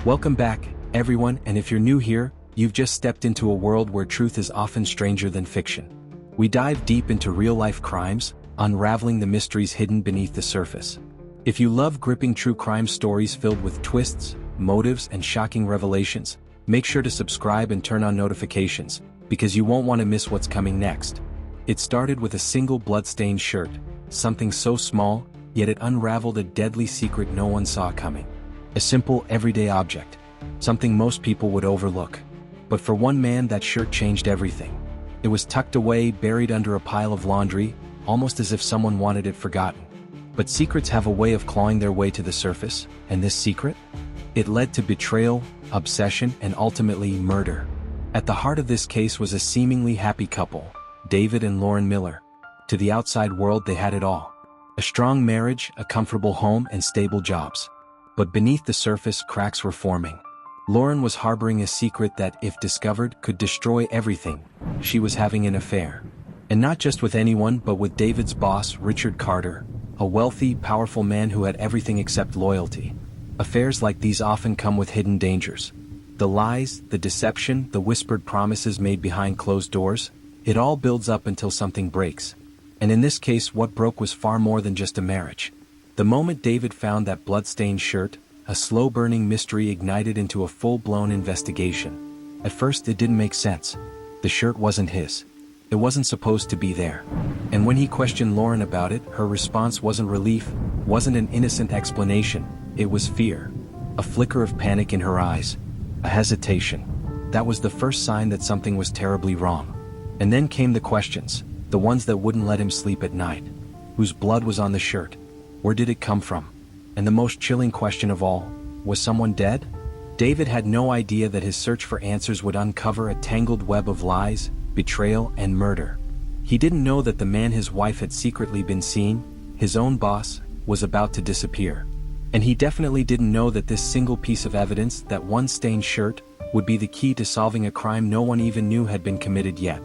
Welcome back, everyone, and if you're new here, you've just stepped into a world where truth is often stranger than fiction. We dive deep into real-life crimes, unraveling the mysteries hidden beneath the surface. If you love gripping true crime stories filled with twists, motives, and shocking revelations, make sure to subscribe and turn on notifications, because you won't want to miss what's coming next. It started with a single blood-stained shirt, something so small, yet it unraveled a deadly secret no one saw coming. A simple, everyday object, something most people would overlook. But for one man, that shirt changed everything. It was tucked away, buried under a pile of laundry, almost as if someone wanted it forgotten. But secrets have a way of clawing their way to the surface, and this secret? It led to betrayal, obsession, and ultimately murder. At the heart of this case was a seemingly happy couple, David and Lauren Miller. To the outside world, they had it all. A strong marriage, a comfortable home, and stable jobs. But beneath the surface, cracks were forming. Lauren was harboring a secret that, if discovered, could destroy everything. She was having an affair. And not just with anyone, but with David's boss, Richard Carter, a wealthy, powerful man who had everything except loyalty. Affairs like these often come with hidden dangers. The lies, the deception, the whispered promises made behind closed doors, it all builds up until something breaks. And in this case, what broke was far more than just a marriage. The moment David found that blood-stained shirt, a slow-burning mystery ignited into a full-blown investigation. At first, it didn't make sense. The shirt wasn't his. It wasn't supposed to be there. And when he questioned Lauren about it, her response wasn't relief, wasn't an innocent explanation. It was fear. A flicker of panic in her eyes. A hesitation. That was the first sign that something was terribly wrong. And then came the questions, the ones that wouldn't let him sleep at night. Whose blood was on the shirt? Where did it come from? And the most chilling question of all, was someone dead? David had no idea that his search for answers would uncover a tangled web of lies, betrayal, and murder. He didn't know that the man his wife had secretly been seeing, his own boss, was about to disappear. And he definitely didn't know that this single piece of evidence, that one stained shirt, would be the key to solving a crime no one even knew had been committed yet.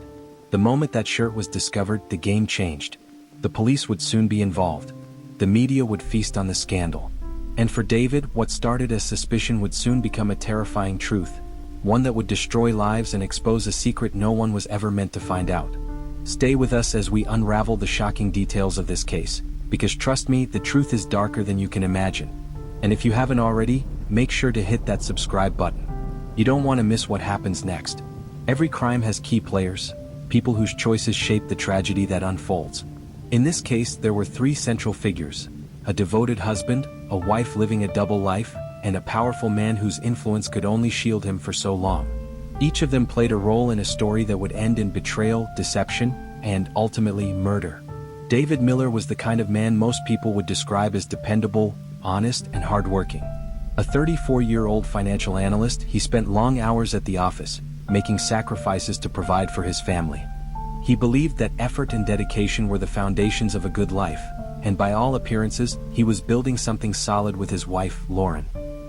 The moment that shirt was discovered, the game changed. The police would soon be involved. The media would feast on the scandal. And for David, what started as suspicion would soon become a terrifying truth, one that would destroy lives and expose a secret no one was ever meant to find out. Stay with us as we unravel the shocking details of this case, because trust me, the truth is darker than you can imagine. And if you haven't already, make sure to hit that subscribe button. You don't want to miss what happens next. Every crime has key players, people whose choices shape the tragedy that unfolds. In this case, there were three central figures: a devoted husband, a wife living a double life, and a powerful man whose influence could only shield him for so long. Each of them played a role in a story that would end in betrayal, deception, and ultimately murder. David Miller was the kind of man most people would describe as dependable, honest, and hardworking. A 34-year-old financial analyst, he spent long hours at the office, making sacrifices to provide for his family. He believed that effort and dedication were the foundations of a good life, and by all appearances, he was building something solid with his wife, Lauren.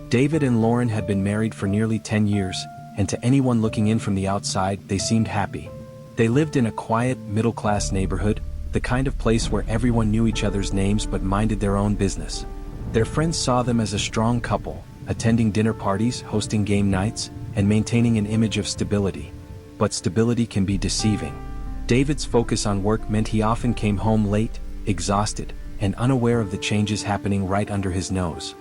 David and Lauren had been married for nearly 10 years, and to anyone looking in from the outside, they seemed happy. They lived in a quiet, middle-class neighborhood, the kind of place where everyone knew each other's names but minded their own business. Their friends saw them as a strong couple, attending dinner parties, hosting game nights, and maintaining an image of stability. But stability can be deceiving. David's focus on work meant he often came home late, exhausted, and unaware of the changes happening right under his nose.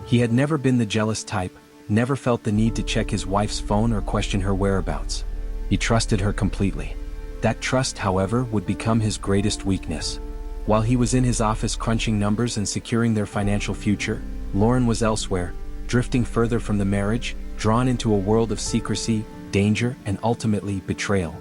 He had never been the jealous type, never felt the need to check his wife's phone or question her whereabouts. He trusted her completely. That trust, however, would become his greatest weakness. While he was in his office crunching numbers and securing their financial future, Lauren was elsewhere, drifting further from the marriage, drawn into a world of secrecy, danger, and ultimately betrayal.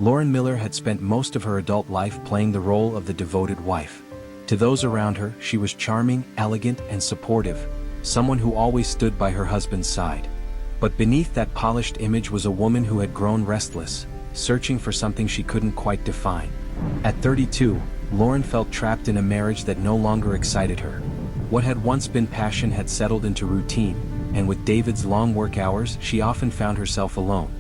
Lauren Miller had spent most of her adult life playing the role of the devoted wife. To those around her, she was charming, elegant, and supportive, someone who always stood by her husband's side. But beneath that polished image was a woman who had grown restless, searching for something she couldn't quite define. At 32, Lauren felt trapped in a marriage that no longer excited her. What had once been passion had settled into routine, and with David's long work hours, she often found herself alone.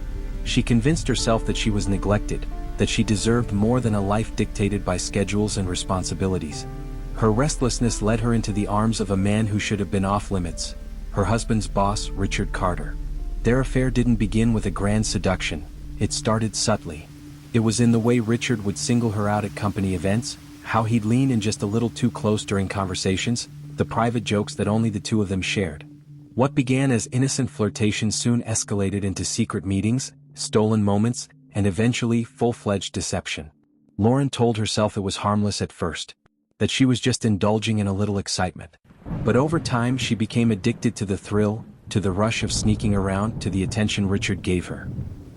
She convinced herself that she was neglected, that she deserved more than a life dictated by schedules and responsibilities. Her restlessness led her into the arms of a man who should have been off limits. her husband's boss, Richard Carter. Their affair didn't begin with a grand seduction, it started subtly. It was in the way Richard would single her out at company events, how he'd lean in just a little too close during conversations, the private jokes that only the two of them shared. What began as innocent flirtation soon escalated into secret meetings, stolen moments, and eventually full-fledged deception. Lauren told herself it was harmless at first, that she was just indulging in a little excitement. But over time she became addicted to the thrill, to the rush of sneaking around, to the attention Richard gave her.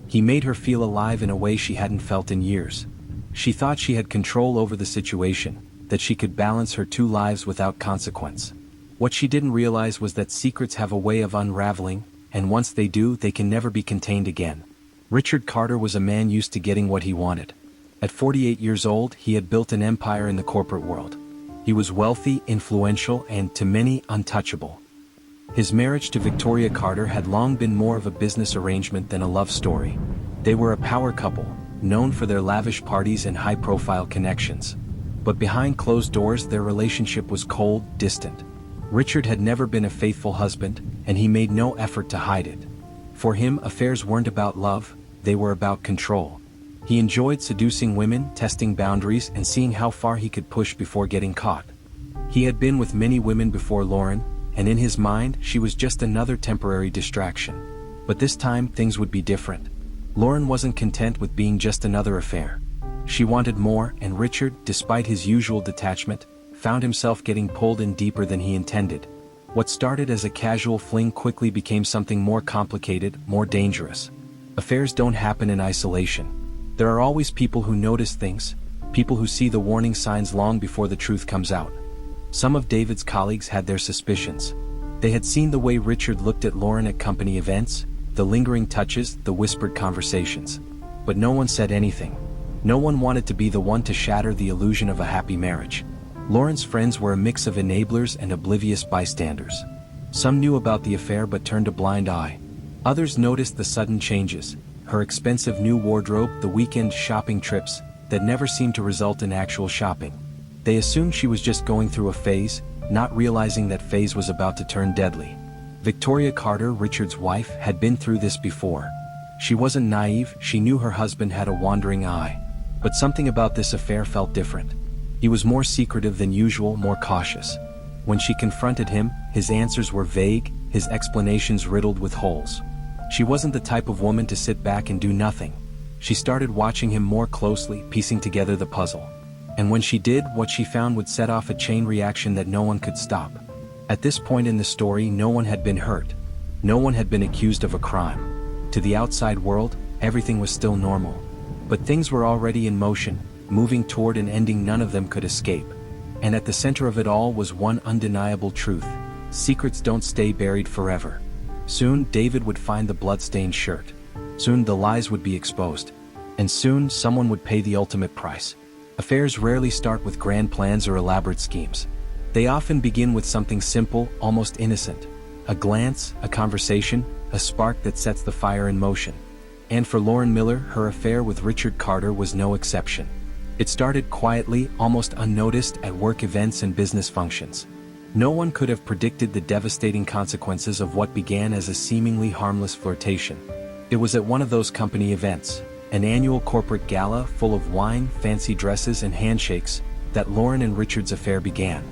He made her feel alive in a way she hadn't felt in years. She thought she had control over the situation, that she could balance her two lives without consequence. What she didn't realize was that secrets have a way of unraveling, and once they do, they can never be contained again. Richard Carter was a man used to getting what he wanted. At 48 years old, he had built an empire in the corporate world. He was wealthy, influential, and, to many, untouchable. His marriage to Victoria Carter had long been more of a business arrangement than a love story. They were a power couple, known for their lavish parties and high-profile connections. But behind closed doors their relationship was cold, distant. Richard had never been a faithful husband, and he made no effort to hide it. For him, affairs weren't about love, they were about control. He enjoyed seducing women, testing boundaries, and seeing how far he could push before getting caught. He had been with many women before Lauren, and in his mind, she was just another temporary distraction. But this time, things would be different. Lauren wasn't content with being just another affair. She wanted more, and Richard, despite his usual detachment, found himself getting pulled in deeper than he intended. What started as a casual fling quickly became something more complicated, more dangerous. Affairs don't happen in isolation. There are always people who notice things, people who see the warning signs long before the truth comes out. Some of David's colleagues had their suspicions. They had seen the way Richard looked at Lauren at company events, the lingering touches, the whispered conversations. But no one said anything. No one wanted to be the one to shatter the illusion of a happy marriage. Lauren's friends were a mix of enablers and oblivious bystanders. Some knew about the affair but turned a blind eye. Others noticed the sudden changes, her expensive new wardrobe, the weekend shopping trips that never seemed to result in actual shopping. They assumed she was just going through a phase, not realizing that phase was about to turn deadly. Victoria Carter, Richard's wife, had been through this before. She wasn't naive, she knew her husband had a wandering eye. But something about this affair felt different. He was more secretive than usual, more cautious. When she confronted him, his answers were vague, his explanations riddled with holes. She wasn't the type of woman to sit back and do nothing. She started watching him more closely, piecing together the puzzle. And when she did, what she found would set off a chain reaction that no one could stop. At this point in the story, no one had been hurt. No one had been accused of a crime. To the outside world, everything was still normal. But things were already in motion, moving toward an ending none of them could escape. And at the center of it all was one undeniable truth. Secrets don't stay buried forever. Soon, David would find the blood-stained shirt. Soon, the lies would be exposed. And soon, someone would pay the ultimate price. Affairs rarely start with grand plans or elaborate schemes. They often begin with something simple, almost innocent. A glance, a conversation, a spark that sets the fire in motion. And for Lauren Miller, her affair with Richard Carter was no exception. It started quietly, almost unnoticed, at work events and business functions. No one could have predicted the devastating consequences of what began as a seemingly harmless flirtation. It was at one of those company events, an annual corporate gala full of wine, fancy dresses, and handshakes, that Lauren and Richard's affair began.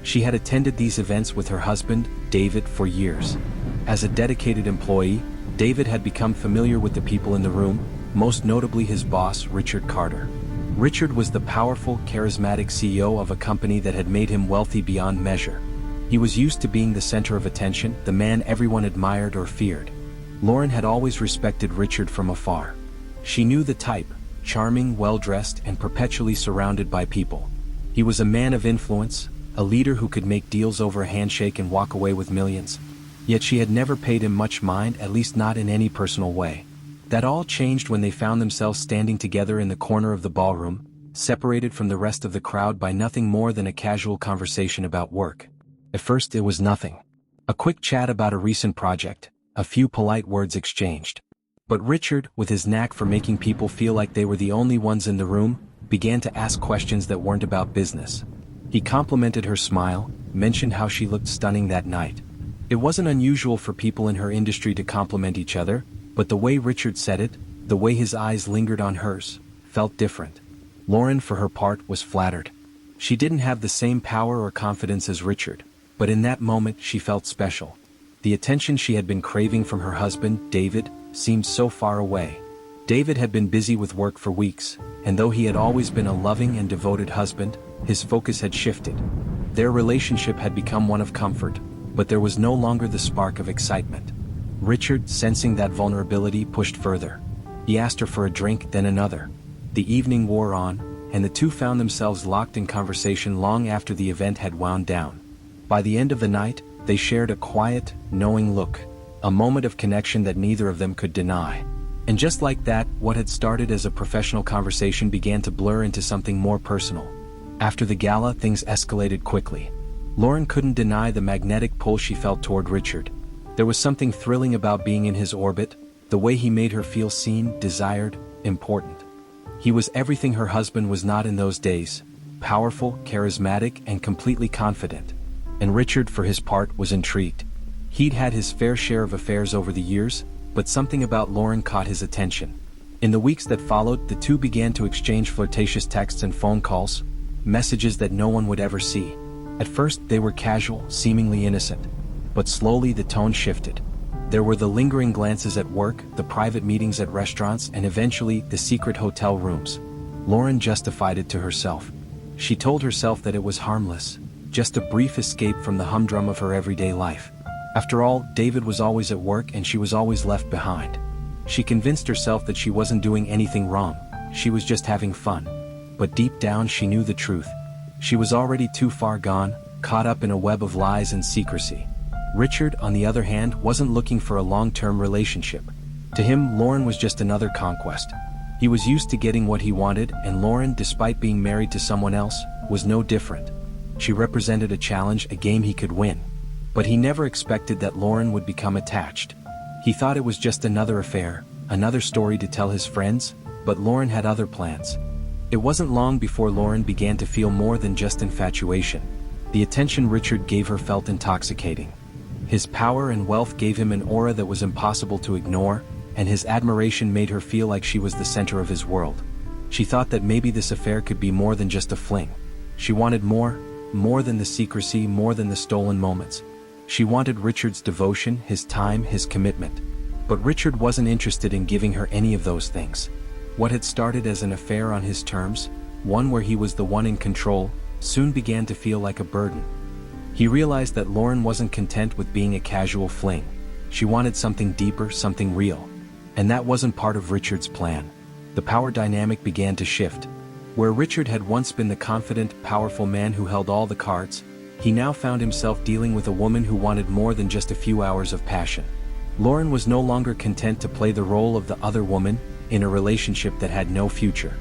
She had attended these events with her husband, David, for years. As a dedicated employee, David had become familiar with the people in the room, most notably his boss, Richard Carter. Richard was the powerful, charismatic CEO of a company that had made him wealthy beyond measure. He was used to being the center of attention, the man everyone admired or feared. Lauren had always respected Richard from afar. She knew the type, charming, well-dressed, and perpetually surrounded by people. He was a man of influence, a leader who could make deals over a handshake and walk away with millions. Yet she had never paid him much mind, at least not in any personal way. That all changed when they found themselves standing together in the corner of the ballroom, separated from the rest of the crowd by nothing more than a casual conversation about work. At first it was nothing. A quick chat about a recent project, a few polite words exchanged. But Richard, with his knack for making people feel like they were the only ones in the room, began to ask questions that weren't about business. He complimented her smile, mentioned how she looked stunning that night. It wasn't unusual for people in her industry to compliment each other, but the way Richard said it, the way his eyes lingered on hers, felt different. Lauren, for her part, was flattered. She didn't have the same power or confidence as Richard, but in that moment she felt special. The attention she had been craving from her husband, David, seemed so far away. David had been busy with work for weeks, and though he had always been a loving and devoted husband, his focus had shifted. Their relationship had become one of comfort, but there was no longer the spark of excitement. Richard, sensing that vulnerability, pushed further. He asked her for a drink, then another. The evening wore on, and the two found themselves locked in conversation long after the event had wound down. By the end of the night, they shared a quiet, knowing look, a moment of connection that neither of them could deny. And just like that, what had started as a professional conversation began to blur into something more personal. After the gala, things escalated quickly. Lauren couldn't deny the magnetic pull she felt toward Richard. There was something thrilling about being in his orbit, the way he made her feel seen, desired, important. He was everything her husband was not in those days: powerful, charismatic, and completely confident. And Richard, for his part, was intrigued. He'd had his fair share of affairs over the years, but something about Lauren caught his attention. In the weeks that followed, the two began to exchange flirtatious texts and phone calls, messages that no one would ever see. At first, they were casual, seemingly innocent. But slowly the tone shifted. There were the lingering glances at work, the private meetings at restaurants, and eventually, the secret hotel rooms. Lauren justified it to herself. She told herself that it was harmless, just a brief escape from the humdrum of her everyday life. After all, David was always at work and she was always left behind. She convinced herself that she wasn't doing anything wrong, she was just having fun. But deep down she knew the truth. She was already too far gone, caught up in a web of lies and secrecy. Richard, on the other hand, wasn't looking for a long-term relationship. To him, Lauren was just another conquest. He was used to getting what he wanted, and Lauren, despite being married to someone else, was no different. She represented a challenge, a game he could win. But he never expected that Lauren would become attached. He thought it was just another affair, another story to tell his friends, but Lauren had other plans. It wasn't long before Lauren began to feel more than just infatuation. The attention Richard gave her felt intoxicating. His power and wealth gave him an aura that was impossible to ignore, and his admiration made her feel like she was the center of his world. She thought that maybe this affair could be more than just a fling. She wanted more than the secrecy, more than the stolen moments. She wanted Richard's devotion, his time, his commitment. But Richard wasn't interested in giving her any of those things. What had started as an affair on his terms, one where he was the one in control, soon began to feel like a burden. He realized that Lauren wasn't content with being a casual fling. She wanted something deeper, something real. And that wasn't part of Richard's plan. The power dynamic began to shift. Where Richard had once been the confident, powerful man who held all the cards, he now found himself dealing with a woman who wanted more than just a few hours of passion. Lauren was no longer content to play the role of the other woman in a relationship that had no future.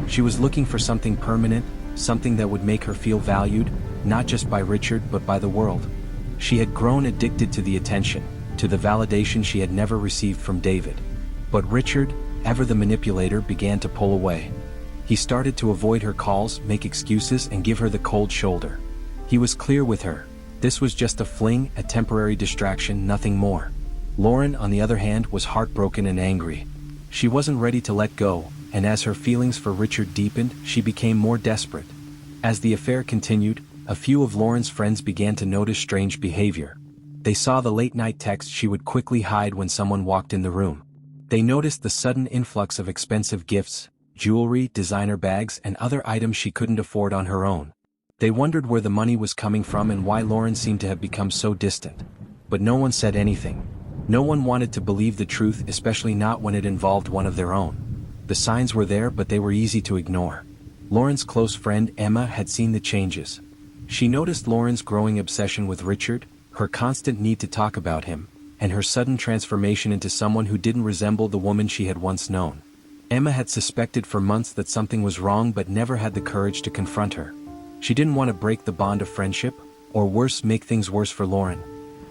She was looking for something permanent, something that would make her feel valued, not just by Richard but by the world. She had grown addicted to the attention, to the validation she had never received from David. But Richard, ever the manipulator, began to pull away. He started to avoid her calls, make excuses, and give her the cold shoulder. He was clear with her. This was just a fling, a temporary distraction, nothing more. Lauren, on the other hand, was heartbroken and angry. She wasn't ready to let go, and as her feelings for Richard deepened, she became more desperate. As the affair continued, a few of Lauren's friends began to notice strange behavior. They saw the late-night texts she would quickly hide when someone walked in the room. They noticed the sudden influx of expensive gifts, jewelry, designer bags, and other items she couldn't afford on her own. They wondered where the money was coming from and why Lauren seemed to have become so distant. But no one said anything. No one wanted to believe the truth, especially not when it involved one of their own. The signs were there, but they were easy to ignore. Lauren's close friend Emma had seen the changes. She noticed Lauren's growing obsession with Richard, her constant need to talk about him, and her sudden transformation into someone who didn't resemble the woman she had once known. Emma had suspected for months that something was wrong but never had the courage to confront her. She didn't want to break the bond of friendship, or worse, make things worse for Lauren.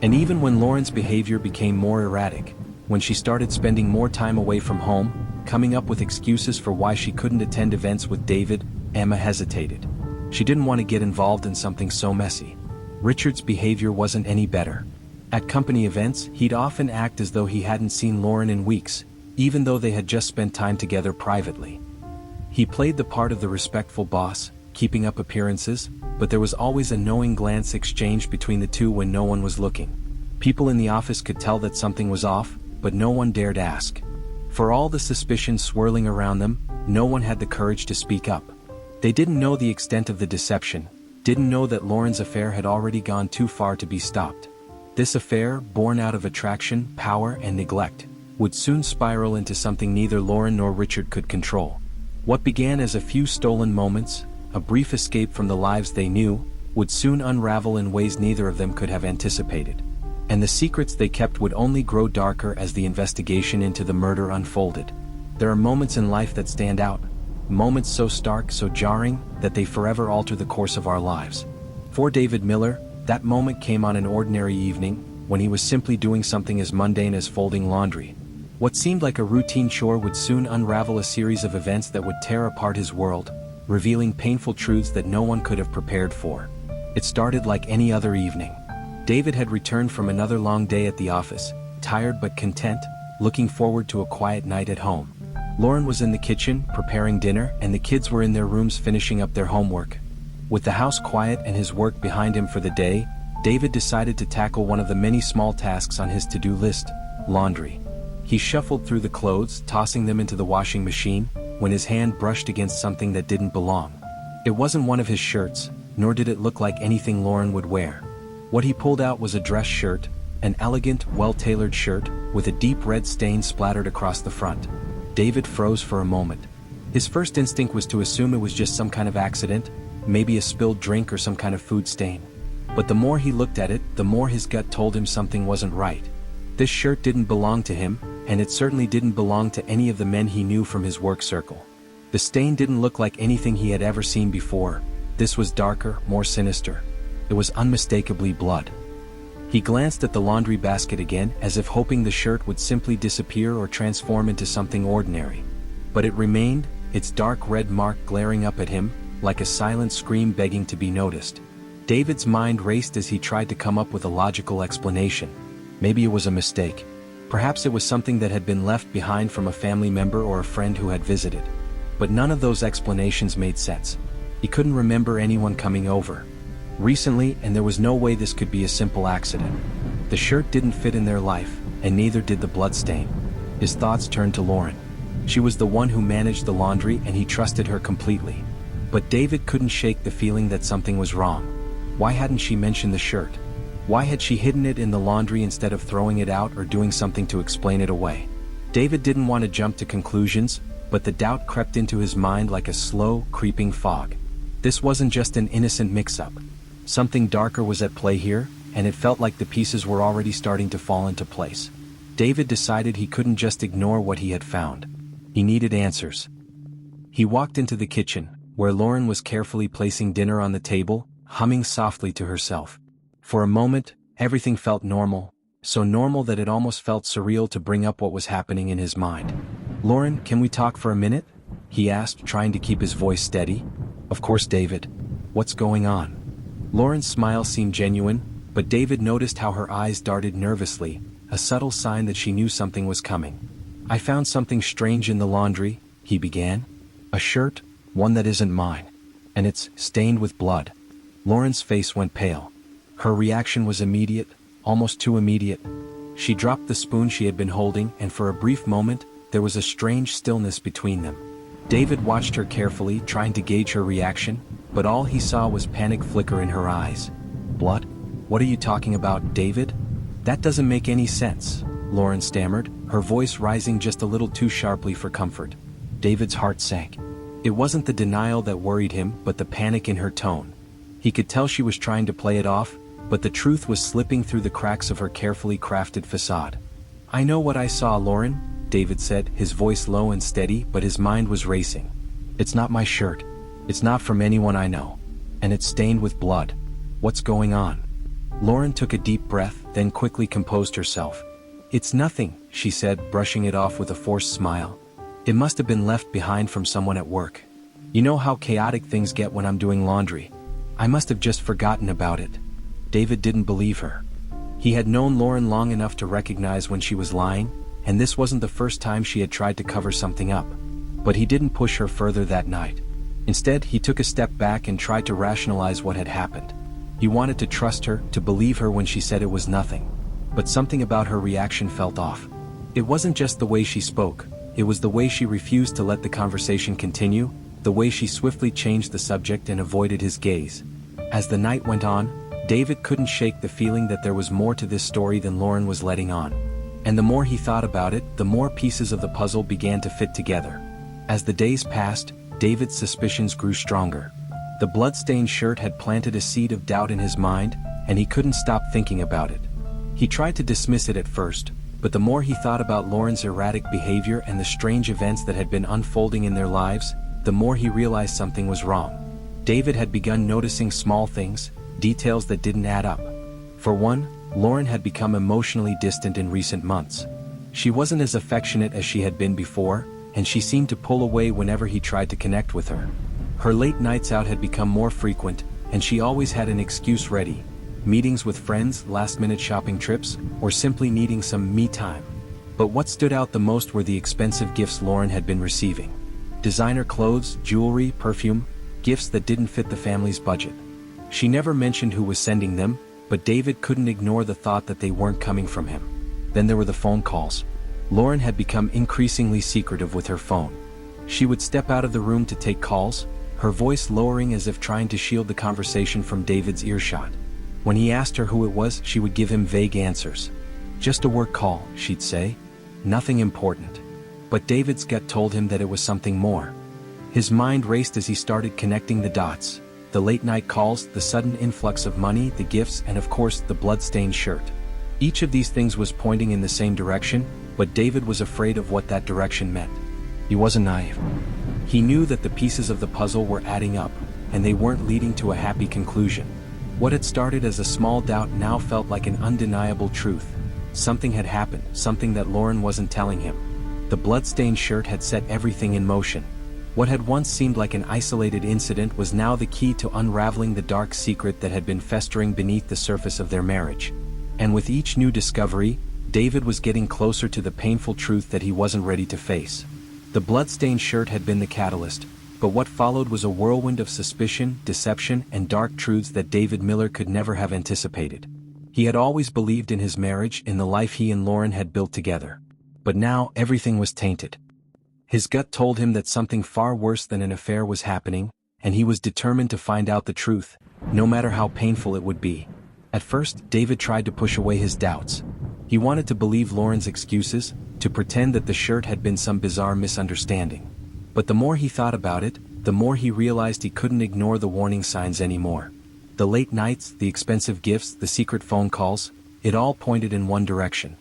And even when Lauren's behavior became more erratic, when she started spending more time away from home, coming up with excuses for why she couldn't attend events with David, Emma hesitated. She didn't want to get involved in something so messy. Richard's behavior wasn't any better. At company events, he'd often act as though he hadn't seen Lauren in weeks, even though they had just spent time together privately. He played the part of the respectful boss, keeping up appearances, but there was always a knowing glance exchanged between the two when no one was looking. People in the office could tell that something was off, but no one dared ask. For all the suspicion swirling around them, no one had the courage to speak up. They didn't know the extent of the deception, didn't know that Lauren's affair had already gone too far to be stopped. This affair, born out of attraction, power, and neglect, would soon spiral into something neither Lauren nor Richard could control. What began as a few stolen moments, a brief escape from the lives they knew, would soon unravel in ways neither of them could have anticipated. And the secrets they kept would only grow darker as the investigation into the murder unfolded. There are moments in life that stand out, moments so stark, so jarring, that they forever alter the course of our lives. For David Miller, that moment came on an ordinary evening, when he was simply doing something as mundane as folding laundry. What seemed like a routine chore would soon unravel a series of events that would tear apart his world, revealing painful truths that no one could have prepared for. It started like any other evening. David had returned from another long day at the office, tired but content, looking forward to a quiet night at home. Lauren was in the kitchen, preparing dinner, and the kids were in their rooms finishing up their homework. With the house quiet and his work behind him for the day, David decided to tackle one of the many small tasks on his to-do list: laundry. He shuffled through the clothes, tossing them into the washing machine, when his hand brushed against something that didn't belong. It wasn't one of his shirts, nor did it look like anything Lauren would wear. What he pulled out was a dress shirt, an elegant, well-tailored shirt, with a deep red stain splattered across the front. David froze for a moment. His first instinct was to assume it was just some kind of accident, maybe a spilled drink or some kind of food stain. But the more he looked at it, the more his gut told him something wasn't right. This shirt didn't belong to him, and it certainly didn't belong to any of the men he knew from his work circle. The stain didn't look like anything he had ever seen before. This was darker, more sinister. It was unmistakably blood. He glanced at the laundry basket again, as if hoping the shirt would simply disappear or transform into something ordinary. But it remained, its dark red mark glaring up at him, like a silent scream begging to be noticed. David's mind raced as he tried to come up with a logical explanation. Maybe it was a mistake. Perhaps it was something that had been left behind from a family member or a friend who had visited. But none of those explanations made sense. He couldn't remember anyone coming over recently, and there was no way this could be a simple accident. The shirt didn't fit in their life, and neither did the bloodstain. His thoughts turned to Lauren. She was the one who managed the laundry, and he trusted her completely. But David couldn't shake the feeling that something was wrong. Why hadn't she mentioned the shirt? Why had she hidden it in the laundry instead of throwing it out or doing something to explain it away? David didn't want to jump to conclusions, but the doubt crept into his mind like a slow, creeping fog. This wasn't just an innocent mix-up. Something darker was at play here, and it felt like the pieces were already starting to fall into place. David decided he couldn't just ignore what he had found. He needed answers. He walked into the kitchen, where Lauren was carefully placing dinner on the table, humming softly to herself. For a moment, everything felt normal, so normal that it almost felt surreal to bring up what was happening in his mind. "Lauren, can we talk for a minute?" he asked, trying to keep his voice steady. "Of course, David. What's going on?" Lauren's smile seemed genuine, but David noticed how her eyes darted nervously, a subtle sign that she knew something was coming. "I found something strange in the laundry," he began. "A shirt, one that isn't mine. And it's stained with blood." Lauren's face went pale. Her reaction was immediate, almost too immediate. She dropped the spoon she had been holding, and for a brief moment, there was a strange stillness between them. David watched her carefully, trying to gauge her reaction, but all he saw was panic flicker in her eyes. "Blood? What are you talking about, David? That doesn't make any sense," Lauren stammered, her voice rising just a little too sharply for comfort. David's heart sank. It wasn't the denial that worried him, but the panic in her tone. He could tell she was trying to play it off, but the truth was slipping through the cracks of her carefully crafted facade. "I know what I saw, Lauren," David said, his voice low and steady, but his mind was racing. "It's not my shirt. It's not from anyone I know. And it's stained with blood. What's going on?" Lauren took a deep breath, then quickly composed herself. "It's nothing," she said, brushing it off with a forced smile. "It must have been left behind from someone at work. You know how chaotic things get when I'm doing laundry. I must have just forgotten about it." David didn't believe her. He had known Lauren long enough to recognize when she was lying, and this wasn't the first time she had tried to cover something up. But he didn't push her further that night. Instead, he took a step back and tried to rationalize what had happened. He wanted to trust her, to believe her when she said it was nothing. But something about her reaction felt off. It wasn't just the way she spoke, it was the way she refused to let the conversation continue, the way she swiftly changed the subject and avoided his gaze. As the night went on, David couldn't shake the feeling that there was more to this story than Lauren was letting on. And the more he thought about it, the more pieces of the puzzle began to fit together. As the days passed, David's suspicions grew stronger. The blood-stained shirt had planted a seed of doubt in his mind, and he couldn't stop thinking about it. He tried to dismiss it at first, but the more he thought about Lauren's erratic behavior and the strange events that had been unfolding in their lives, the more he realized something was wrong. David had begun noticing small things, details that didn't add up. For one, Lauren had become emotionally distant in recent months. She wasn't as affectionate as she had been before, and she seemed to pull away whenever he tried to connect with her. Her late nights out had become more frequent, and she always had an excuse ready: meetings with friends, last-minute shopping trips, or simply needing some me time. But what stood out the most were the expensive gifts Lauren had been receiving. Designer clothes, jewelry, perfume, gifts that didn't fit the family's budget. She never mentioned who was sending them, but David couldn't ignore the thought that they weren't coming from him. Then there were the phone calls. Lauren had become increasingly secretive with her phone. She would step out of the room to take calls, her voice lowering as if trying to shield the conversation from David's earshot. When he asked her who it was, she would give him vague answers. "Just a work call," she'd say. "Nothing important." But David's gut told him that it was something more. His mind raced as he started connecting the dots: the late-night calls, the sudden influx of money, the gifts, and of course, the blood-stained shirt. Each of these things was pointing in the same direction, but David was afraid of what that direction meant. He wasn't naive. He knew that the pieces of the puzzle were adding up, and they weren't leading to a happy conclusion. What had started as a small doubt now felt like an undeniable truth. Something had happened, something that Lauren wasn't telling him. The blood-stained shirt had set everything in motion. What had once seemed like an isolated incident was now the key to unraveling the dark secret that had been festering beneath the surface of their marriage. And with each new discovery, David was getting closer to the painful truth that he wasn't ready to face. The blood-stained shirt had been the catalyst, but what followed was a whirlwind of suspicion, deception, and dark truths that David Miller could never have anticipated. He had always believed in his marriage, in the life he and Lauren had built together. But now, everything was tainted. His gut told him that something far worse than an affair was happening, and he was determined to find out the truth, no matter how painful it would be. At first, David tried to push away his doubts. He wanted to believe Lauren's excuses, to pretend that the shirt had been some bizarre misunderstanding. But the more he thought about it, the more he realized he couldn't ignore the warning signs anymore. The late nights, the expensive gifts, the secret phone calls, it all pointed in one direction.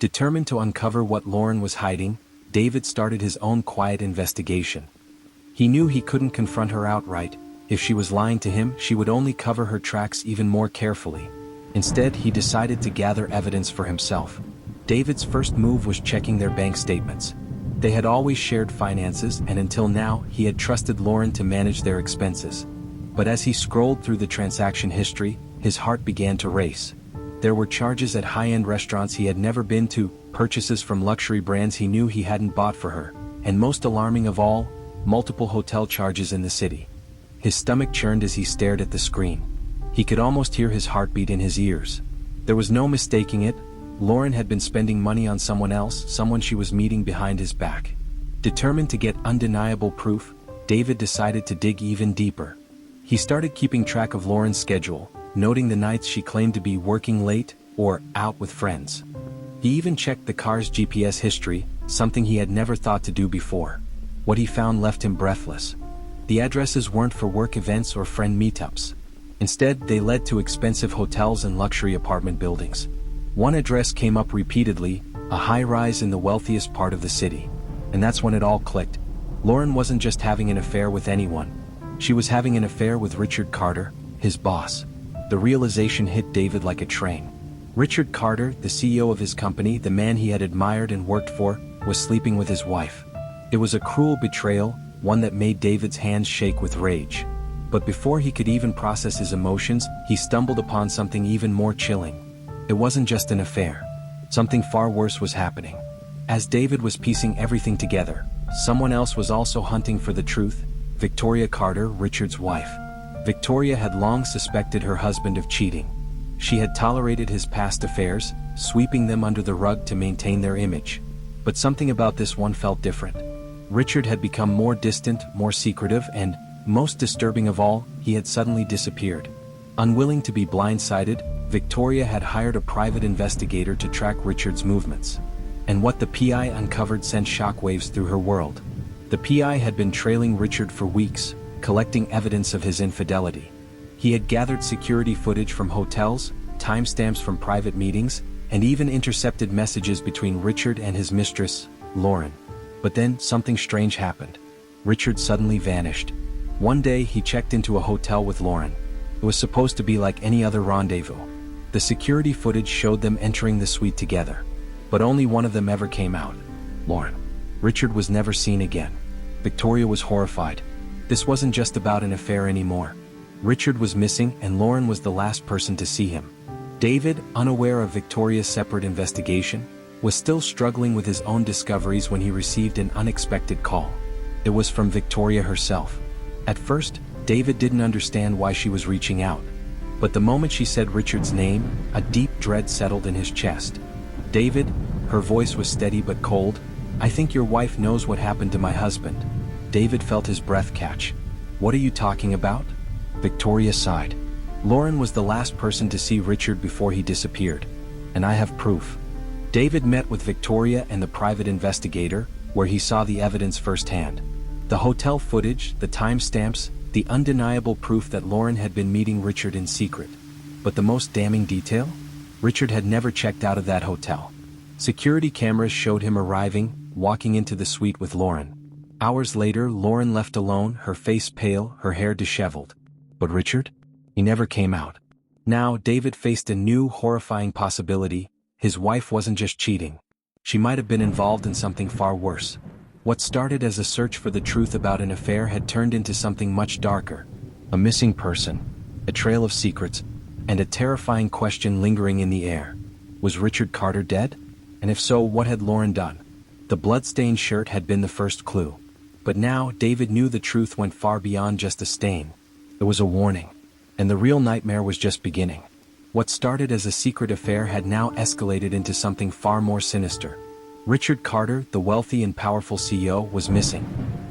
Determined to uncover what Lauren was hiding, David started his own quiet investigation. He knew he couldn't confront her outright. If she was lying to him, she would only cover her tracks even more carefully. Instead, he decided to gather evidence for himself. David's first move was checking their bank statements. They had always shared finances, and until now, he had trusted Lauren to manage their expenses. But as he scrolled through the transaction history, his heart began to race. There were charges at high-end restaurants he had never been to, purchases from luxury brands he knew he hadn't bought for her, and most alarming of all, multiple hotel charges in the city. His stomach churned as he stared at the screen. He could almost hear his heartbeat in his ears. There was no mistaking it. Lauren had been spending money on someone else, someone she was meeting behind his back. Determined to get undeniable proof, David decided to dig even deeper. He started keeping track of Lauren's schedule, noting the nights she claimed to be working late or out with friends. He even checked the car's GPS history, something he had never thought to do before. What he found left him breathless. The addresses weren't for work events or friend meetups. Instead, they led to expensive hotels and luxury apartment buildings. One address came up repeatedly, a high-rise in the wealthiest part of the city. And that's when it all clicked. Lauren wasn't just having an affair with anyone. She was having an affair with Richard Carter, his boss. The realization hit David like a train. Richard Carter, the CEO of his company, the man he had admired and worked for, was sleeping with his wife. It was a cruel betrayal, one that made David's hands shake with rage. But before he could even process his emotions, he stumbled upon something even more chilling. It wasn't just an affair. Something far worse was happening. As David was piecing everything together, someone else was also hunting for the truth: Victoria Carter, Richard's wife. Victoria had long suspected her husband of cheating. She had tolerated his past affairs, sweeping them under the rug to maintain their image. But something about this one felt different. Richard had become more distant, more secretive, and, most disturbing of all, he had suddenly disappeared. Unwilling to be blindsided, Victoria had hired a private investigator to track Richard's movements. And what the PI uncovered sent shockwaves through her world. The PI had been trailing Richard for weeks, collecting evidence of his infidelity. He had gathered security footage from hotels, timestamps from private meetings, and even intercepted messages between Richard and his mistress, Lauren. But then something strange happened. Richard suddenly vanished. One day he checked into a hotel with Lauren. It was supposed to be like any other rendezvous. The security footage showed them entering the suite together. But only one of them ever came out: Lauren. Richard was never seen again. Victoria was horrified. This wasn't just about an affair anymore. Richard was missing, and Lauren was the last person to see him. David, unaware of Victoria's separate investigation, was still struggling with his own discoveries when he received an unexpected call. It was from Victoria herself. At first, David didn't understand why she was reaching out. But the moment she said Richard's name, a deep dread settled in his chest. "David," her voice was steady but cold, "I think your wife knows what happened to my husband." David felt his breath catch. "What are you talking about?" Victoria sighed. "Lauren was the last person to see Richard before he disappeared. And I have proof." David met with Victoria and the private investigator, where he saw the evidence firsthand. The hotel footage, the timestamps, the undeniable proof that Lauren had been meeting Richard in secret. But the most damning detail? Richard had never checked out of that hotel. Security cameras showed him arriving, walking into the suite with Lauren. Hours later, Lauren left alone, her face pale, her hair disheveled. But Richard? He never came out. Now, David faced a new, horrifying possibility. His wife wasn't just cheating. She might have been involved in something far worse. What started as a search for the truth about an affair had turned into something much darker. A missing person, a trail of secrets, and a terrifying question lingering in the air. Was Richard Carter dead? And if so, what had Lauren done? The blood-stained shirt had been the first clue. But now, David knew the truth went far beyond just a stain. It was a warning. And the real nightmare was just beginning. What started as a secret affair had now escalated into something far more sinister. Richard Carter, the wealthy and powerful CEO, was missing.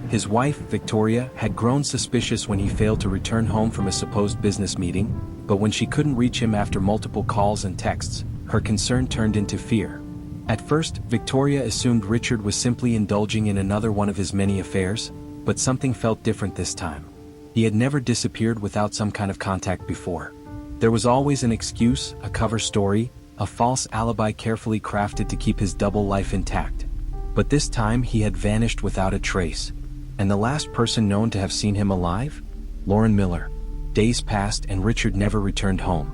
His wife, Victoria, had grown suspicious when he failed to return home from a supposed business meeting, but when she couldn't reach him after multiple calls and texts, her concern turned into fear. At first, Victoria assumed Richard was simply indulging in another one of his many affairs, but something felt different this time. He had never disappeared without some kind of contact before. There was always an excuse, a cover story, a false alibi carefully crafted to keep his double life intact. But this time he had vanished without a trace. And the last person known to have seen him alive? Lauren Miller. Days passed and Richard never returned home.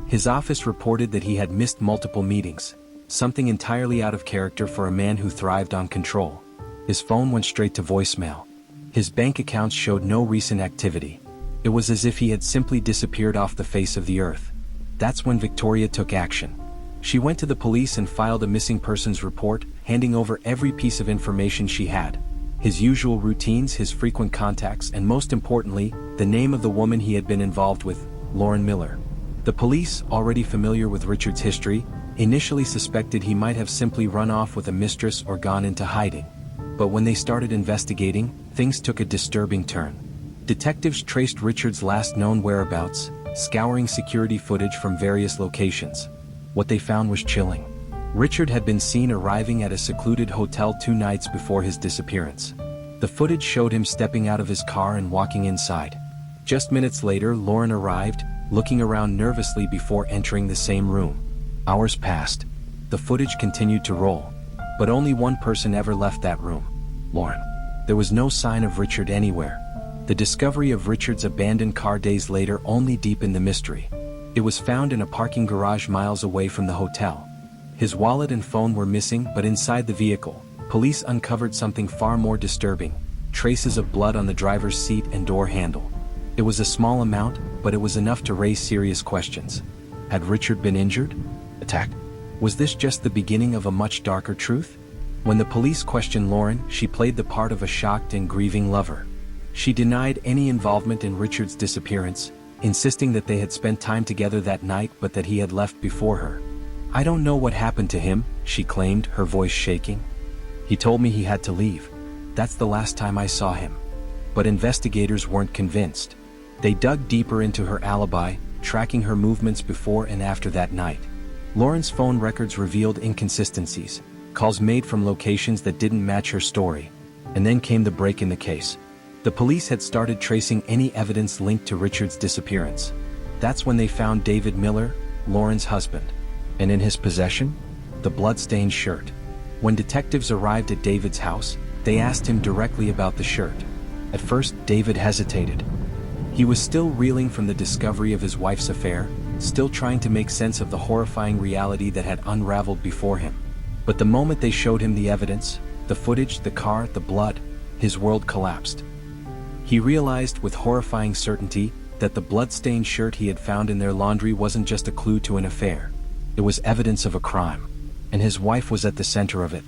His office reported that he had missed multiple meetings, something entirely out of character for a man who thrived on control. His phone went straight to voicemail. His bank accounts showed no recent activity. It was as if he had simply disappeared off the face of the earth. That's when Victoria took action. She went to the police and filed a missing persons report, handing over every piece of information she had. His usual routines, his frequent contacts, and most importantly, the name of the woman he had been involved with, Lauren Miller. The police, already familiar with Richard's history, initially suspected he might have simply run off with a mistress or gone into hiding. But when they started investigating, things took a disturbing turn. Detectives traced Richard's last known whereabouts, scouring security footage from various locations. What they found was chilling. Richard had been seen arriving at a secluded hotel 2 nights before his disappearance. The footage showed him stepping out of his car and walking inside. Just minutes later, Lauren arrived, looking around nervously before entering the same room. Hours passed. The footage continued to roll. But only one person ever left that room: Lauren. There was no sign of Richard anywhere. The discovery of Richard's abandoned car days later only deepened the mystery. It was found in a parking garage miles away from the hotel. His wallet and phone were missing, but inside the vehicle, police uncovered something far more disturbing: traces of blood on the driver's seat and door handle. It was a small amount, but it was enough to raise serious questions. Had Richard been injured? attacked? Was this just the beginning of a much darker truth? When the police questioned Lauren, she played the part of a shocked and grieving lover. She denied any involvement in Richard's disappearance, insisting that they had spent time together that night but that he had left before her. "I don't know what happened to him," she claimed, her voice shaking. "He told me he had to leave. That's the last time I saw him." But investigators weren't convinced. They dug deeper into her alibi, tracking her movements before and after that night. Lauren's phone records revealed inconsistencies, calls made from locations that didn't match her story. And then came the break in the case. The police had started tracing any evidence linked to Richard's disappearance. That's when they found David Miller, Lauren's husband. And in his possession? The blood-stained shirt. When detectives arrived at David's house, they asked him directly about the shirt. At first, David hesitated. He was still reeling from the discovery of his wife's affair, still trying to make sense of the horrifying reality that had unraveled before him. But the moment they showed him the evidence, the footage, the car, the blood, his world collapsed. He realized with horrifying certainty that the blood-stained shirt he had found in their laundry wasn't just a clue to an affair. It was evidence of a crime. And his wife was at the center of it.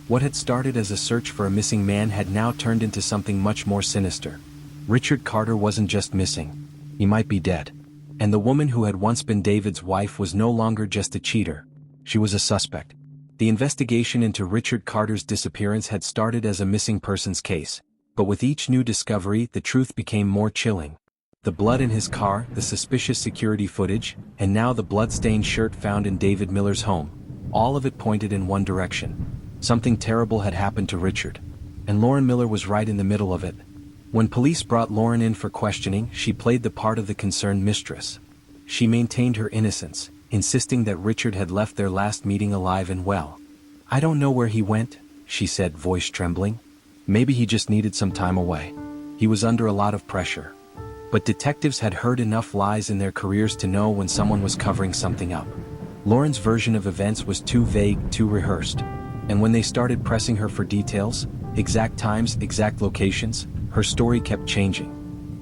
What had started as a search for a missing man had now turned into something much more sinister. Richard Carter wasn't just missing. He might be dead. And the woman who had once been David's wife was no longer just a cheater. She was a suspect. The investigation into Richard Carter's disappearance had started as a missing persons case, but with each new discovery, the truth became more chilling. The blood in his car, the suspicious security footage, and now the blood-stained shirt found in David Miller's home. All of it pointed in one direction. Something terrible had happened to Richard. And Lauren Miller was right in the middle of it. When police brought Lauren in for questioning, she played the part of the concerned mistress. She maintained her innocence, insisting that Richard had left their last meeting alive and well. "I don't know where he went," she said, voice trembling. "Maybe he just needed some time away. He was under a lot of pressure." But detectives had heard enough lies in their careers to know when someone was covering something up. Lauren's version of events was too vague, too rehearsed. And when they started pressing her for details, exact times, exact locations, her story kept changing.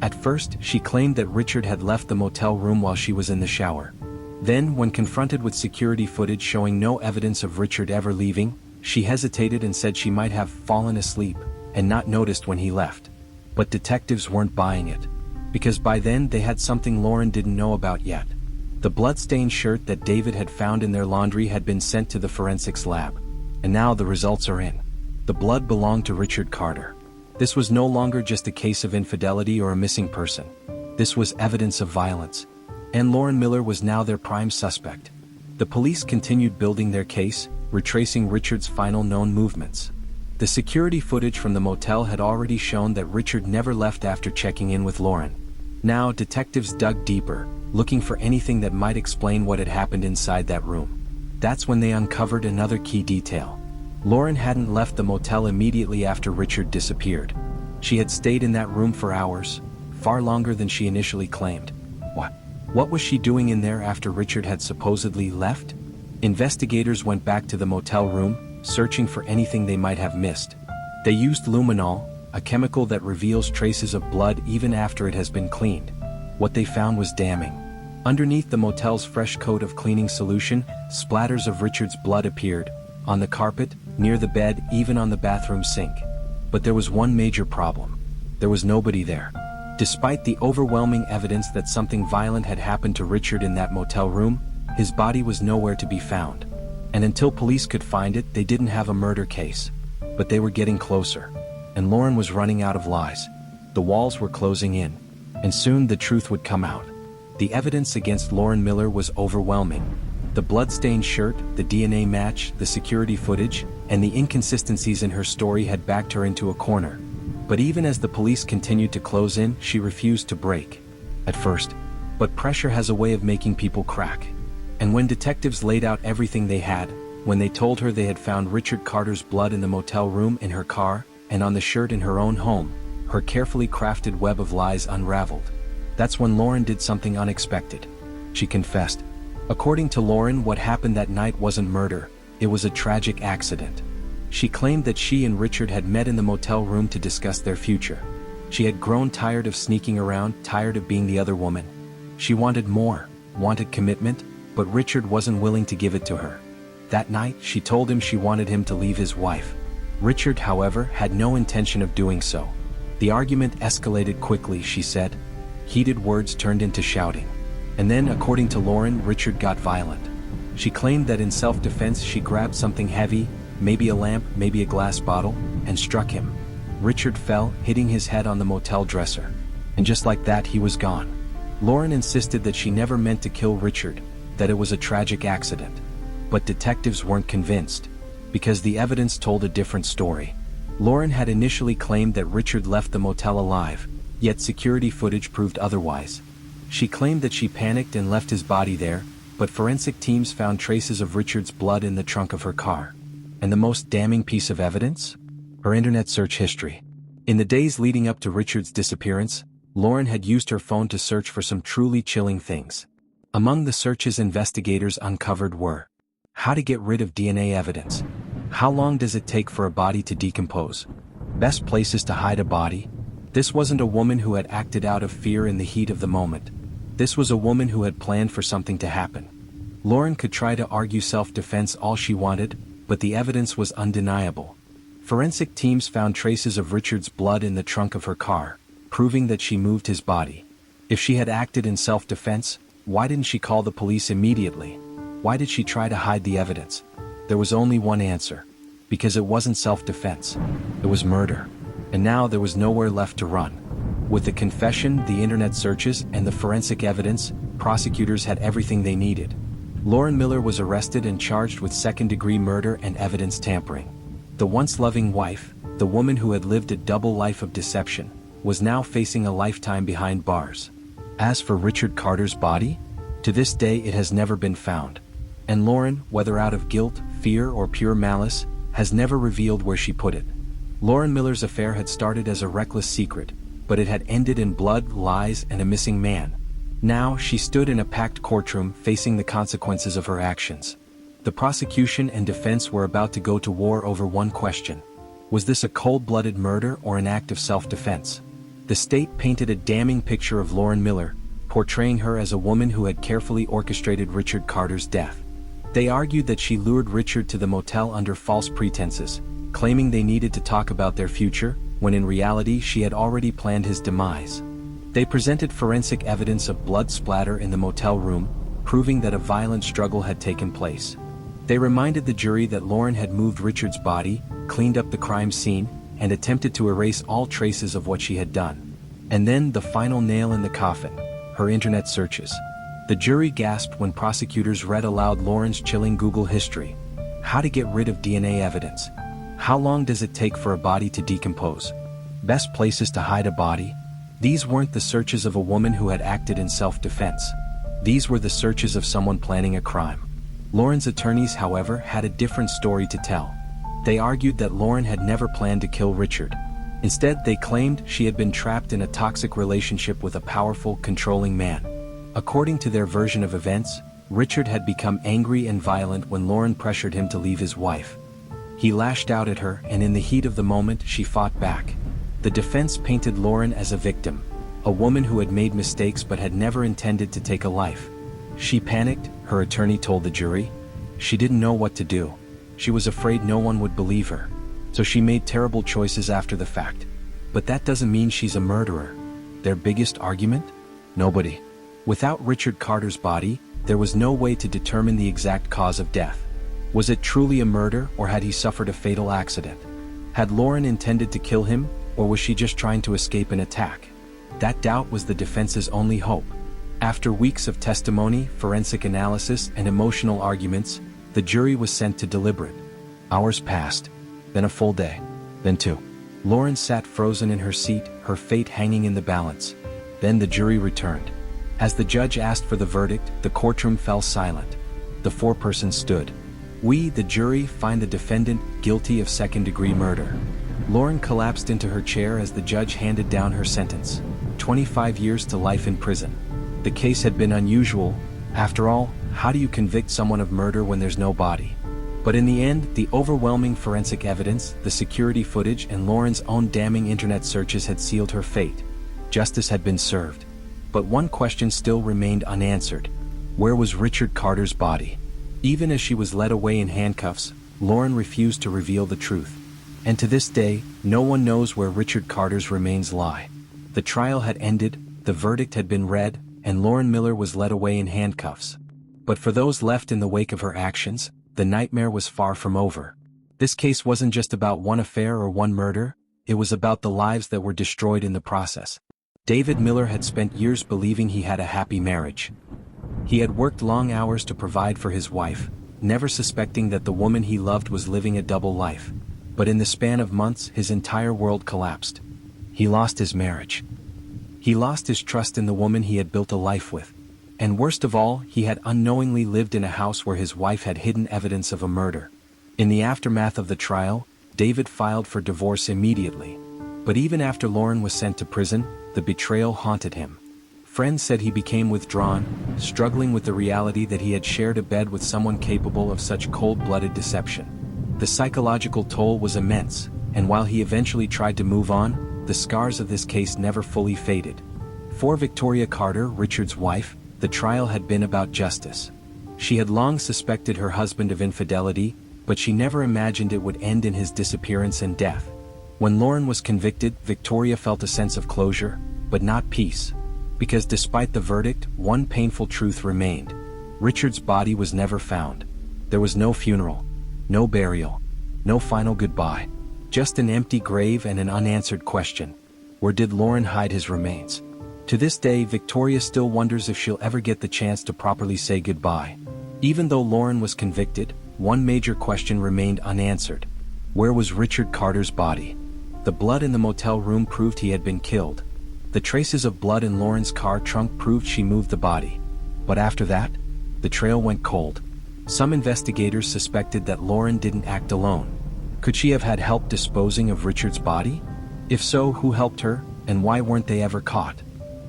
At first, she claimed that Richard had left the motel room while she was in the shower. Then, when confronted with security footage showing no evidence of Richard ever leaving, she hesitated and said she might have fallen asleep and not noticed when he left. But detectives weren't buying it. Because by then they had something Lauren didn't know about yet. The blood-stained shirt that David had found in their laundry had been sent to the forensics lab. And now the results are in. The blood belonged to Richard Carter. This was no longer just a case of infidelity or a missing person. This was evidence of violence. And Lauren Miller was now their prime suspect. The police continued building their case, retracing Richard's final known movements. The security footage from the motel had already shown that Richard never left after checking in with Lauren. Now detectives dug deeper, looking for anything that might explain what had happened inside that room. That's when they uncovered another key detail. Lauren hadn't left the motel immediately after Richard disappeared. She had stayed in that room for hours, far longer than she initially claimed. What was she doing in there after Richard had supposedly left? Investigators went back to the motel room, searching for anything they might have missed. They used luminol, a chemical that reveals traces of blood even after it has been cleaned. What they found was damning. Underneath the motel's fresh coat of cleaning solution, splatters of Richard's blood appeared, on the carpet, near the bed, even on the bathroom sink. But there was one major problem. There was nobody there. Despite the overwhelming evidence that something violent had happened to Richard in that motel room, his body was nowhere to be found. And until police could find it, they didn't have a murder case. But they were getting closer. And Lauren was running out of lies. The walls were closing in. And soon the truth would come out. The evidence against Lauren Miller was overwhelming. The blood-stained shirt, the DNA match, the security footage, and the inconsistencies in her story had backed her into a corner. But even as the police continued to close in, she refused to break. At first. But pressure has a way of making people crack. And when detectives laid out everything they had, when they told her they had found Richard Carter's blood in the motel room, in her car, and on the shirt in her own home, her carefully crafted web of lies unraveled. That's when Lauren did something unexpected. She confessed. According to Lauren, what happened that night wasn't murder, it was a tragic accident. She claimed that she and Richard had met in the motel room to discuss their future. She had grown tired of sneaking around, tired of being the other woman. She wanted more, wanted commitment, but Richard wasn't willing to give it to her. That night, she told him she wanted him to leave his wife. Richard, however, had no intention of doing so. The argument escalated quickly, she said. Heated words turned into shouting. And then, according to Lauren, Richard got violent. She claimed that in self-defense she grabbed something heavy, maybe a lamp, maybe a glass bottle, and struck him. Richard fell, hitting his head on the motel dresser. And just like that, he was gone. Lauren insisted that she never meant to kill Richard, that it was a tragic accident. But detectives weren't convinced, because the evidence told a different story. Lauren had initially claimed that Richard left the motel alive, yet security footage proved otherwise. She claimed that she panicked and left his body there, but forensic teams found traces of Richard's blood in the trunk of her car. And the most damning piece of evidence? Her internet search history. In the days leading up to Richard's disappearance, Lauren had used her phone to search for some truly chilling things. Among the searches investigators uncovered were: how to get rid of DNA evidence. How long does it take for a body to decompose? Best places to hide a body. This wasn't a woman who had acted out of fear in the heat of the moment. This was a woman who had planned for something to happen. Lauren could try to argue self-defense all she wanted, but the evidence was undeniable. Forensic teams found traces of Richard's blood in the trunk of her car, proving that she moved his body. If she had acted in self-defense, why didn't she call the police immediately? Why did she try to hide the evidence? There was only one answer. Because it wasn't self-defense. It was murder. And now there was nowhere left to run. With the confession, the internet searches, and the forensic evidence, prosecutors had everything they needed. Lauren Miller was arrested and charged with second-degree murder and evidence tampering. The once loving wife, the woman who had lived a double life of deception, was now facing a lifetime behind bars. As for Richard Carter's body, to this day it has never been found. And Lauren, whether out of guilt, fear, or pure malice, has never revealed where she put it. Lauren Miller's affair had started as a reckless secret, but it had ended in blood, lies, and a missing man. Now she stood in a packed courtroom facing the consequences of her actions. The prosecution and defense were about to go to war over one question. Was this a cold-blooded murder or an act of self-defense? The state painted a damning picture of Lauren Miller, portraying her as a woman who had carefully orchestrated Richard Carter's death. They argued that she lured Richard to the motel under false pretenses, claiming they needed to talk about their future, when in reality she had already planned his demise. They presented forensic evidence of blood splatter in the motel room, proving that a violent struggle had taken place. They reminded the jury that Lauren had moved Richard's body, cleaned up the crime scene, and attempted to erase all traces of what she had done. And then the final nail in the coffin: her internet searches. The jury gasped when prosecutors read aloud Lauren's chilling Google history. How to get rid of DNA evidence. How long does it take for a body to decompose? Best places to hide a body. These weren't the searches of a woman who had acted in self-defense. These were the searches of someone planning a crime. Lauren's attorneys, however, had a different story to tell. They argued that Lauren had never planned to kill Richard. Instead, they claimed she had been trapped in a toxic relationship with a powerful, controlling man. According to their version of events, Richard had become angry and violent when Lauren pressured him to leave his wife. He lashed out at her, and in the heat of the moment, she fought back. The defense painted Lauren as a victim, a woman who had made mistakes but had never intended to take a life. She panicked, her attorney told the jury. She didn't know what to do. She was afraid no one would believe her. So she made terrible choices after the fact. But that doesn't mean she's a murderer. Their biggest argument? Nobody. Without Richard Carter's body, there was no way to determine the exact cause of death. Was it truly a murder, or had he suffered a fatal accident? Had Lauren intended to kill him, or was she just trying to escape an attack? That doubt was the defense's only hope. After weeks of testimony, forensic analysis, and emotional arguments, the jury was sent to deliberate. Hours passed, then a full day, then two. Lauren sat frozen in her seat, her fate hanging in the balance. Then the jury returned. As the judge asked for the verdict, the courtroom fell silent. The foreperson stood. We, the jury, find the defendant guilty of second-degree murder. Lauren collapsed into her chair as the judge handed down her sentence: 25 years to life in prison. The case had been unusual. After all, how do you convict someone of murder when there's no body? But in the end, the overwhelming forensic evidence, the security footage, and Lauren's own damning internet searches had sealed her fate. Justice had been served. But one question still remained unanswered. Where was Richard Carter's body? Even as she was led away in handcuffs, Lauren refused to reveal the truth. And to this day, no one knows where Richard Carter's remains lie. The trial had ended, the verdict had been read, and Lauren Miller was led away in handcuffs. But for those left in the wake of her actions, the nightmare was far from over. This case wasn't just about one affair or one murder, it was about the lives that were destroyed in the process. David Miller had spent years believing he had a happy marriage. He had worked long hours to provide for his wife, never suspecting that the woman he loved was living a double life. But in the span of months, his entire world collapsed. He lost his marriage. He lost his trust in the woman he had built a life with. And worst of all, he had unknowingly lived in a house where his wife had hidden evidence of a murder. In the aftermath of the trial, David filed for divorce immediately. But even after Lauren was sent to prison, the betrayal haunted him. Friends said he became withdrawn, struggling with the reality that he had shared a bed with someone capable of such cold-blooded deception. The psychological toll was immense, and while he eventually tried to move on, the scars of this case never fully faded. For Victoria Carter, Richard's wife, the trial had been about justice. She had long suspected her husband of infidelity, but she never imagined it would end in his disappearance and death. When Lauren was convicted, Victoria felt a sense of closure, but not peace. Because despite the verdict, one painful truth remained. Richard's body was never found. There was no funeral, no burial, no final goodbye. Just an empty grave and an unanswered question. Where did Lauren hide his remains? To this day, Victoria still wonders if she'll ever get the chance to properly say goodbye. Even though Lauren was convicted, one major question remained unanswered. Where was Richard Carter's body? The blood in the motel room proved he had been killed. The traces of blood in Lauren's car trunk proved she moved the body. But after that, the trail went cold. Some investigators suspected that Lauren didn't act alone. Could she have had help disposing of Richard's body? If so, who helped her, and why weren't they ever caught?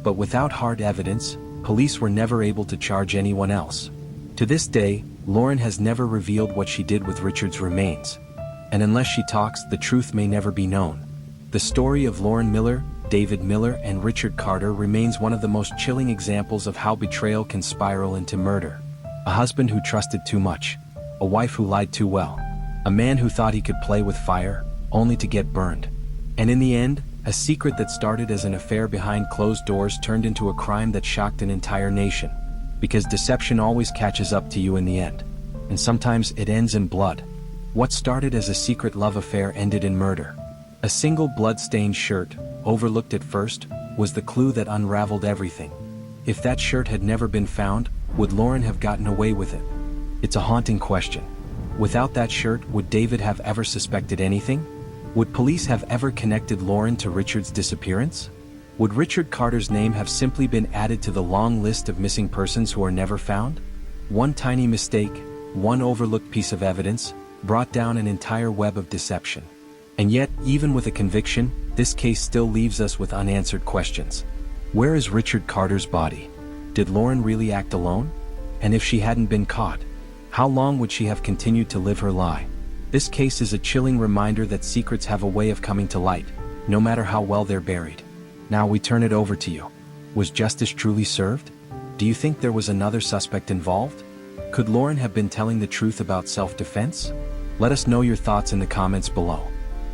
But without hard evidence, police were never able to charge anyone else. To this day, Lauren has never revealed what she did with Richard's remains. And unless she talks, the truth may never be known. The story of Lauren Miller, David Miller, and Richard Carter remains one of the most chilling examples of how betrayal can spiral into murder. A husband who trusted too much. A wife who lied too well. A man who thought he could play with fire, only to get burned. And in the end, a secret that started as an affair behind closed doors turned into a crime that shocked an entire nation. Because deception always catches up to you in the end. And sometimes it ends in blood. What started as a secret love affair ended in murder. A single blood-stained shirt, overlooked at first, was the clue that unraveled everything. If that shirt had never been found, would Lauren have gotten away with it? It's a haunting question. Without that shirt, would David have ever suspected anything? Would police have ever connected Lauren to Richard's disappearance? Would Richard Carter's name have simply been added to the long list of missing persons who are never found? One tiny mistake, one overlooked piece of evidence, brought down an entire web of deception. And yet, even with a conviction, this case still leaves us with unanswered questions. Where is Richard Carter's body? Did Lauren really act alone? And if she hadn't been caught, how long would she have continued to live her lie? This case is a chilling reminder that secrets have a way of coming to light, no matter how well they're buried. Now we turn it over to you. Was justice truly served? Do you think there was another suspect involved? Could Lauren have been telling the truth about self-defense? Let us know your thoughts in the comments below.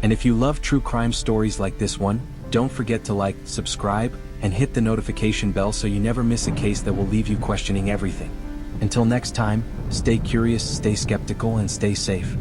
And if you love true crime stories like this one, don't forget to like, subscribe, and hit the notification bell so you never miss a case that will leave you questioning everything. Until next time, stay curious, stay skeptical, and stay safe.